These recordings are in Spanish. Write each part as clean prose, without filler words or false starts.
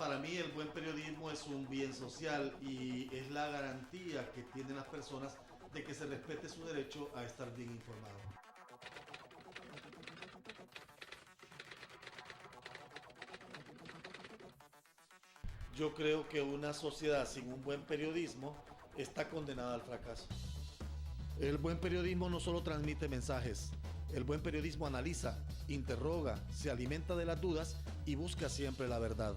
Para mí el buen periodismo es un bien social y es la garantía que tienen las personas de que se respete su derecho a estar bien informado. Yo creo que una sociedad sin un buen periodismo está condenada al fracaso. El buen periodismo no solo transmite mensajes, el buen periodismo analiza, interroga, se alimenta de las dudas y busca siempre la verdad.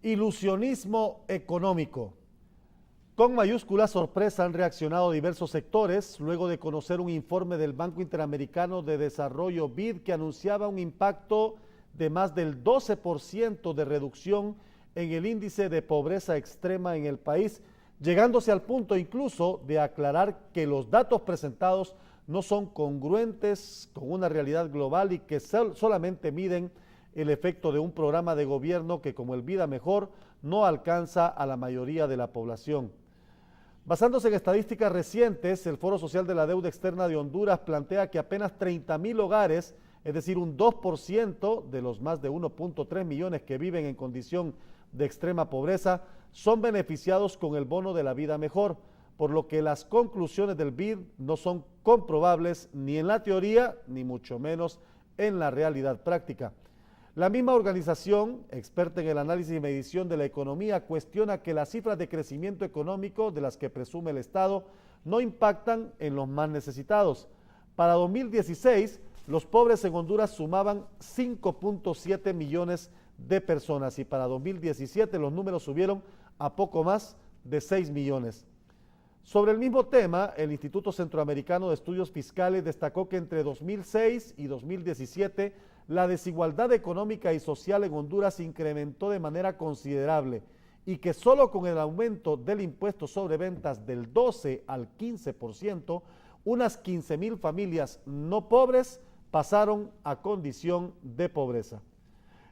Ilusionismo económico. Con mayúscula sorpresa han reaccionado diversos sectores luego de conocer un informe del Banco Interamericano de Desarrollo BID que anunciaba un impacto de más del 12% de reducción en el índice de pobreza extrema en el país, llegándose al punto incluso de aclarar que los datos presentados no son congruentes con una realidad global y que solamente miden el efecto de un programa de gobierno que, como el Vida Mejor, no alcanza a la mayoría de la población. Basándose en estadísticas recientes, el Foro Social de la Deuda Externa de Honduras plantea que apenas 30,000 hogares, es decir, un 2% de los más de 1.3 millones que viven en condición de extrema pobreza, son beneficiados con el bono de la vida mejor, por lo que las conclusiones del BID no son comprobables ni en la teoría, ni mucho menos en la realidad práctica. La misma organización, experta en el análisis y medición de la economía, cuestiona que las cifras de crecimiento económico de las que presume el Estado no impactan en los más necesitados. Para 2016, los pobres en Honduras sumaban 5.7 millones de personas y para 2017 los números subieron a poco más de 6 millones. Sobre el mismo tema, el Instituto Centroamericano de Estudios Fiscales destacó que entre 2006 y 2017 la desigualdad económica y social en Honduras se incrementó de manera considerable y que solo con el aumento del impuesto sobre ventas del 12 al 15%, unas 15,000 familias no pobres pasaron a condición de pobreza.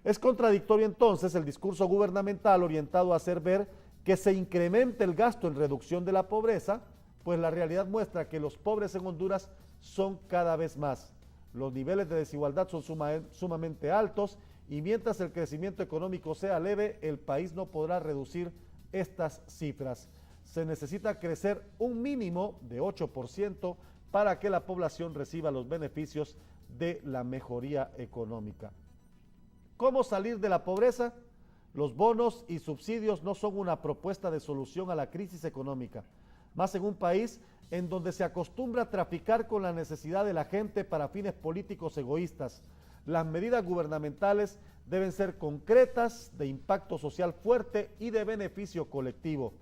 Es contradictorio entonces el discurso gubernamental orientado a hacer ver que se incremente el gasto en reducción de la pobreza, pues la realidad muestra que los pobres en Honduras son cada vez más. Los niveles de desigualdad son sumamente altos y mientras el crecimiento económico sea leve, el país no podrá reducir estas cifras. Se necesita crecer un mínimo de 8% para que la población reciba los beneficios de la mejoría económica. ¿Cómo salir de la pobreza? Los bonos y subsidios no son una propuesta de solución a la crisis económica, más en un país en donde se acostumbra a traficar con la necesidad de la gente para fines políticos egoístas. Las medidas gubernamentales deben ser concretas, de impacto social fuerte y de beneficio colectivo.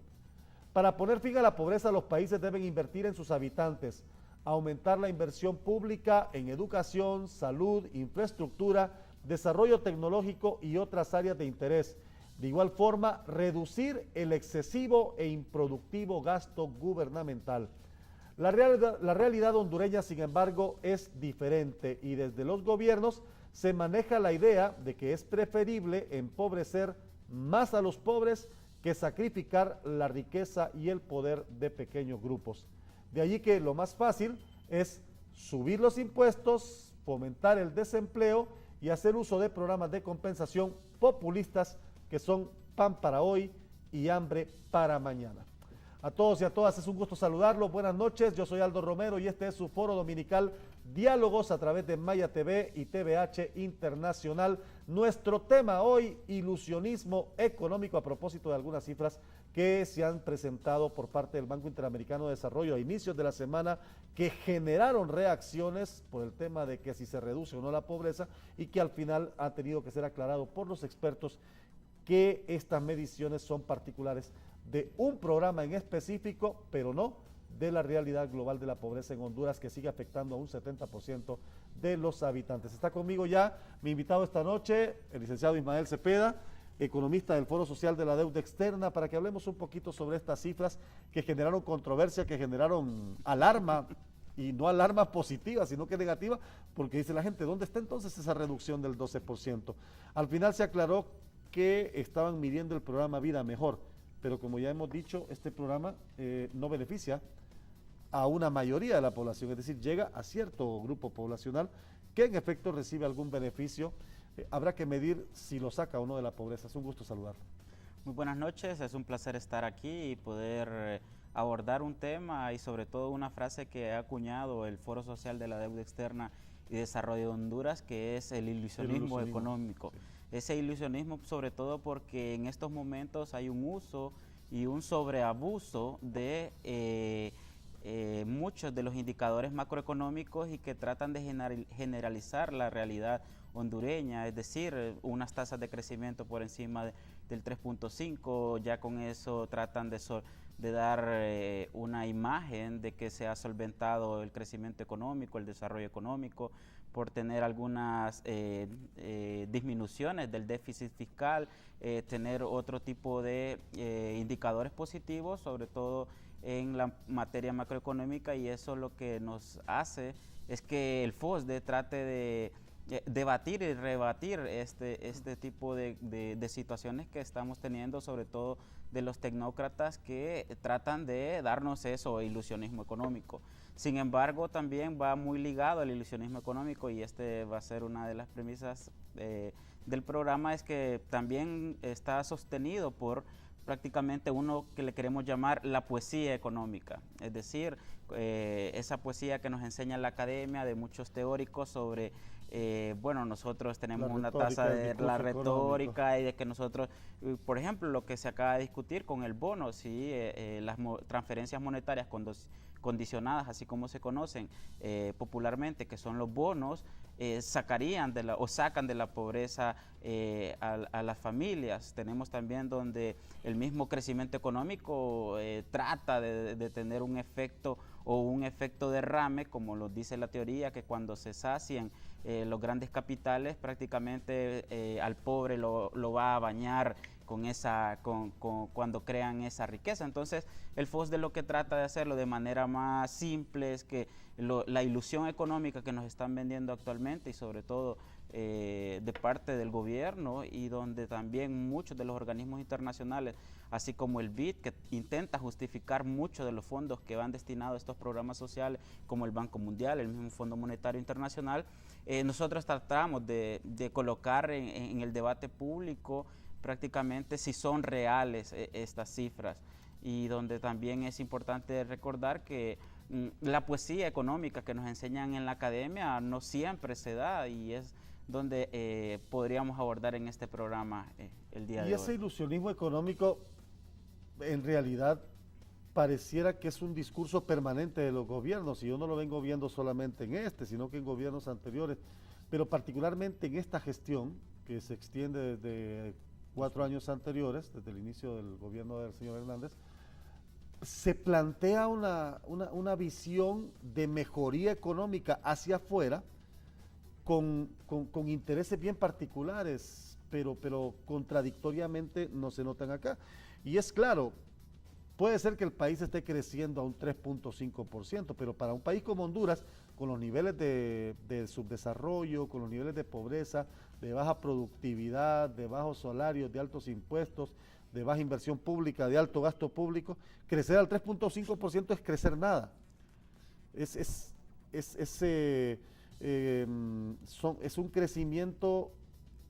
Para poner fin a la pobreza, los países deben invertir en sus habitantes, aumentar la inversión pública en educación, salud, infraestructura, desarrollo tecnológico y otras áreas de interés. De igual forma, reducir el excesivo e improductivo gasto gubernamental. La realidad hondureña, sin embargo, es diferente y desde los gobiernos se maneja la idea de que es preferible empobrecer más a los pobres que sacrificar la riqueza y el poder de pequeños grupos. De allí que lo más fácil es subir los impuestos, fomentar el desempleo y hacer uso de programas de compensación populistas que son pan para hoy y hambre para mañana. A todos y a todas es un gusto saludarlos. Buenas noches, yo soy Aldo Romero y este es su foro dominical Diálogos a través de Maya TV y TVH Internacional. Nuestro tema hoy, ilusionismo económico, a propósito de algunas cifras que se han presentado por parte del Banco Interamericano de Desarrollo a inicios de la semana que generaron reacciones por el tema de que si se reduce o no la pobreza y que al final ha tenido que ser aclarado por los expertos que estas mediciones son particulares de un programa en específico, pero no de la realidad global de la pobreza en Honduras que sigue afectando a un 70% de los habitantes. Está conmigo ya mi invitado esta noche, el licenciado Ismael Cepeda, economista del Foro Social de la Deuda Externa, para que hablemos un poquito sobre estas cifras que generaron controversia, que generaron alarma, y no alarma positiva, sino que negativa, porque dice la gente, ¿dónde está entonces esa reducción del 12%? Al final se aclaró que estaban midiendo el programa Vida Mejor, pero como ya hemos dicho, este programa no beneficia a una mayoría de la población, es decir, llega a cierto grupo poblacional que en efecto recibe algún beneficio. Habrá que medir si lo saca o no de la pobreza. Es un gusto saludar. Muy buenas noches, es un placer estar aquí y poder abordar un tema y sobre todo una frase que ha acuñado el Foro Social de la Deuda Externa y Desarrollo de Honduras, que es el ilusionismo económico. Sí. Ese ilusionismo sobre todo porque en estos momentos hay un uso y un sobreabuso de muchos de los indicadores macroeconómicos y que tratan de generalizar la realidad hondureña, es decir, unas tasas de crecimiento por encima del 3.5, ya con eso tratan de dar una imagen de que se ha solventado el crecimiento económico, el desarrollo económico, por tener algunas disminuciones del déficit fiscal, tener otro tipo de indicadores positivos, sobre todo en la materia macroeconómica, y eso lo que nos hace es que el FOSDE trate de debatir y rebatir este tipo de situaciones que estamos teniendo, sobre todo de los tecnócratas que tratan de darnos eso, ilusionismo económico. Sin embargo, también va muy ligado al ilusionismo económico, y este va a ser una de las premisas del programa, es que también está sostenido por prácticamente uno que le queremos llamar la poesía económica, es decir, esa poesía que nos enseña la academia de muchos teóricos sobre, bueno, nosotros tenemos una tasa de la retórica y de que nosotros, por ejemplo, lo que se acaba de discutir con el bono, ¿sí? Las transferencias monetarias condicionadas, así como se conocen popularmente, que son los bonos, sacan de la pobreza a las familias. Tenemos también donde el mismo crecimiento económico trata de tener un efecto o un efecto derrame, como lo dice la teoría, que cuando se sacien los grandes capitales, prácticamente al pobre lo va a bañar cuando crean esa riqueza. Entonces el FOSDE lo que trata de hacerlo de manera más simple es que la ilusión económica que nos están vendiendo actualmente, y sobre todo de parte del gobierno, y donde también muchos de los organismos internacionales, así como el BID, que intenta justificar muchos de los fondos que van destinados a estos programas sociales, como el Banco Mundial, el mismo Fondo Monetario Internacional, nosotros tratamos de colocar en el debate público prácticamente si son reales estas cifras, y donde también es importante recordar que la poesía económica que nos enseñan en la academia no siempre se da, y es donde podríamos abordar en este programa el día de hoy. Y ese ilusionismo económico, en realidad, pareciera que es un discurso permanente de los gobiernos, y yo no lo vengo viendo solamente en sino que en gobiernos anteriores, pero particularmente en esta gestión, que se extiende desde 4 años anteriores, desde el inicio del gobierno del señor Hernández, se plantea una visión de mejoría económica hacia afuera con intereses bien particulares, pero contradictoriamente no se notan acá. Y es claro, puede ser que el país esté creciendo a un 3.5%, pero para un país como Honduras, con los niveles de subdesarrollo, con los niveles de pobreza, de baja productividad, de bajos salarios, de altos impuestos, de baja inversión pública, de alto gasto público, crecer al 3.5% es crecer nada. Es un crecimiento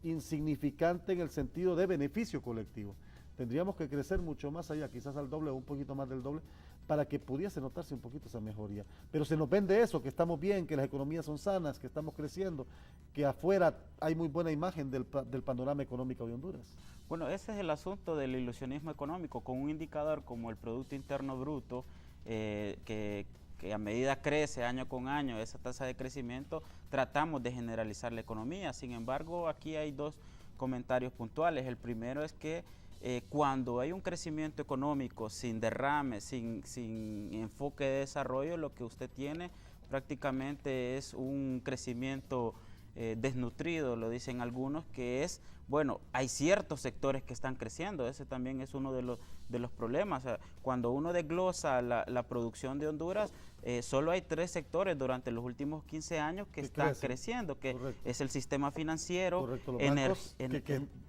insignificante en el sentido de beneficio colectivo. Tendríamos que crecer mucho más allá, quizás al doble o un poquito más del doble, para que pudiese notarse un poquito esa mejoría. Pero se nos vende eso, que estamos bien, que las economías son sanas, que estamos creciendo, que afuera hay muy buena imagen del panorama económico de Honduras. Bueno, ese es el asunto del ilusionismo económico, con un indicador como el Producto Interno Bruto, que a medida crece año con año esa tasa de crecimiento, tratamos de generalizar la economía. Sin embargo, aquí hay dos comentarios puntuales. El primero es que cuando hay un crecimiento económico sin derrame, sin enfoque de desarrollo, lo que usted tiene prácticamente es un crecimiento desnutrido, lo dicen algunos, que es, bueno, hay ciertos sectores que están creciendo, ese también es uno de los problemas. O sea, cuando uno desglosa la producción de Honduras, solo hay 3 sectores durante los últimos 15 años que están creciendo, que es el sistema financiero, los bancos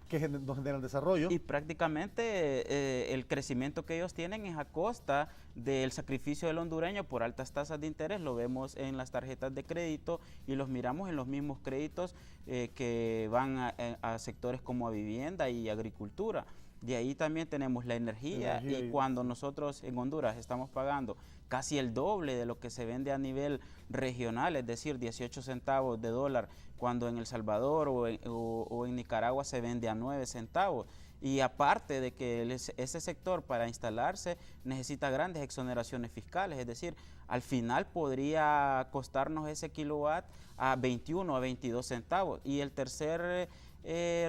que nos generan desarrollo. Y prácticamente el crecimiento que ellos tienen es a costa del sacrificio del hondureño por altas tasas de interés. Lo vemos en las tarjetas de crédito y los miramos en los mismos créditos que van a sectores como a vivienda y agricultura. De ahí también tenemos la energía y cuando nosotros en Honduras estamos pagando casi el doble de lo que se vende a nivel regional, es decir, 18 centavos de dólar, cuando en El Salvador o en Nicaragua se vende a 9 centavos. Y aparte de que ese sector para instalarse necesita grandes exoneraciones fiscales, es decir, al final podría costarnos ese kilowatt a 21 a 22 centavos. Y el tercer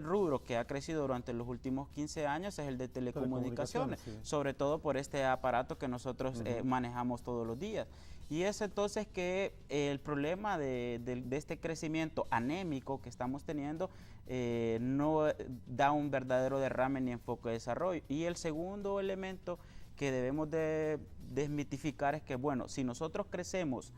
rubro que ha crecido durante los últimos 15 años es el de telecomunicaciones, sobre todo por este aparato que nosotros manejamos todos los días. Y es entonces que el problema de este crecimiento anémico que estamos teniendo no da un verdadero derrame ni enfoque de desarrollo. Y el segundo elemento que debemos de desmitificar es que, bueno, si nosotros crecemos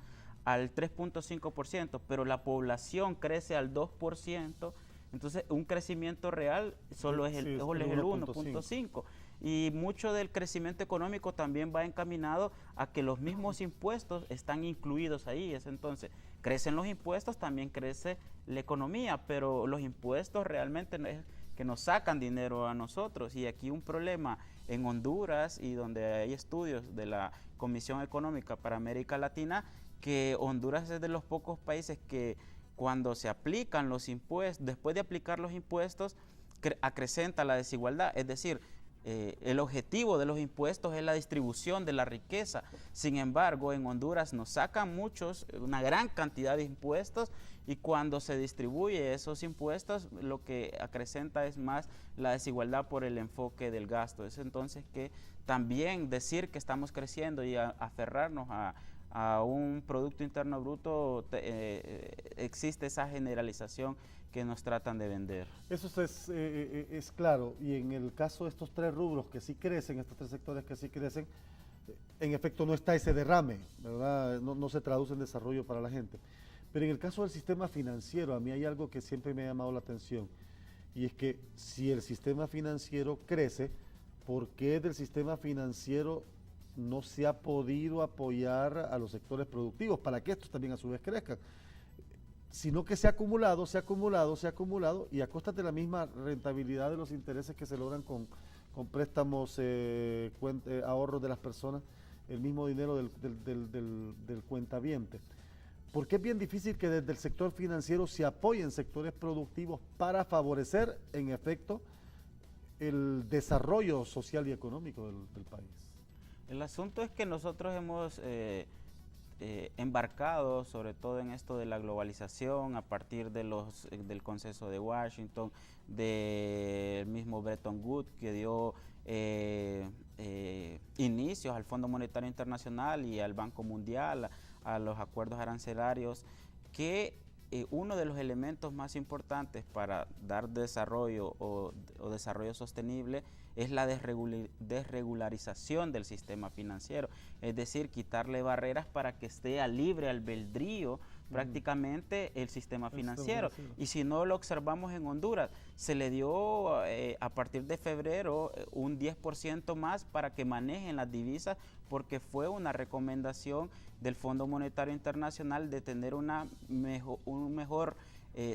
al 3.5%, pero la población crece al 2%, entonces un crecimiento real solo es el 1.5%. Y mucho del crecimiento económico también va encaminado a que los mismos impuestos están incluidos ahí. Entonces, crecen los impuestos, también crece la economía, pero los impuestos realmente no es que nos sacan dinero a nosotros. Y aquí un problema en Honduras, y donde hay estudios de la Comisión Económica para América Latina, que Honduras es de los pocos países que cuando se aplican los impuestos, después de aplicar los impuestos, acrecenta la desigualdad, es decir, el objetivo de los impuestos es la distribución de la riqueza. Sin embargo, en Honduras nos sacan una gran cantidad de impuestos, y cuando se distribuye esos impuestos, lo que acrecenta es más la desigualdad por el enfoque del gasto. Es entonces que también decir que estamos creciendo y aferrarnos a un Producto Interno Bruto, existe esa generalización que nos tratan de vender. Eso es claro, y en el caso de estos 3 rubros que sí crecen, estos 3 sectores que sí crecen, en efecto no está ese derrame, ¿verdad? No se traduce en desarrollo para la gente. Pero en el caso del sistema financiero, a mí hay algo que siempre me ha llamado la atención, y es que si el sistema financiero crece, ¿por qué del sistema financiero no se ha podido apoyar a los sectores productivos para que estos también a su vez crezcan? Sino que se ha acumulado, y a costa de la misma rentabilidad de los intereses que se logran con préstamos, ahorros de las personas, el mismo dinero del cuentaviente. Porque es bien difícil que desde el sector financiero se apoyen sectores productivos para favorecer, en efecto, el desarrollo social y económico del país. El asunto es que nosotros hemos embarcado sobre todo en esto de la globalización a partir de del Consenso de Washington, del mismo Bretton Woods, que dio inicios al Fondo Monetario Internacional y al Banco Mundial, a los acuerdos arancelarios, que uno de los elementos más importantes para dar desarrollo o desarrollo sostenible es la desregularización del sistema financiero, es decir, quitarle barreras para que esté a libre albedrío prácticamente el sistema financiero. Y si no lo observamos en Honduras, se le dio a partir de febrero un 10% más para que manejen las divisas, porque fue una recomendación del Fondo Monetario Internacional de tener un mejor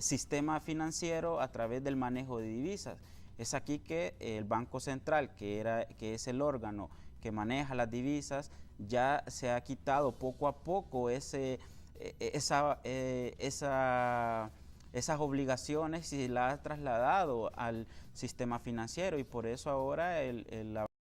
sistema financiero a través del manejo de divisas. Es aquí que el Banco Central, que es el órgano que maneja las divisas, ya se ha quitado poco a poco esas obligaciones y las ha trasladado al sistema financiero, y por eso ahora la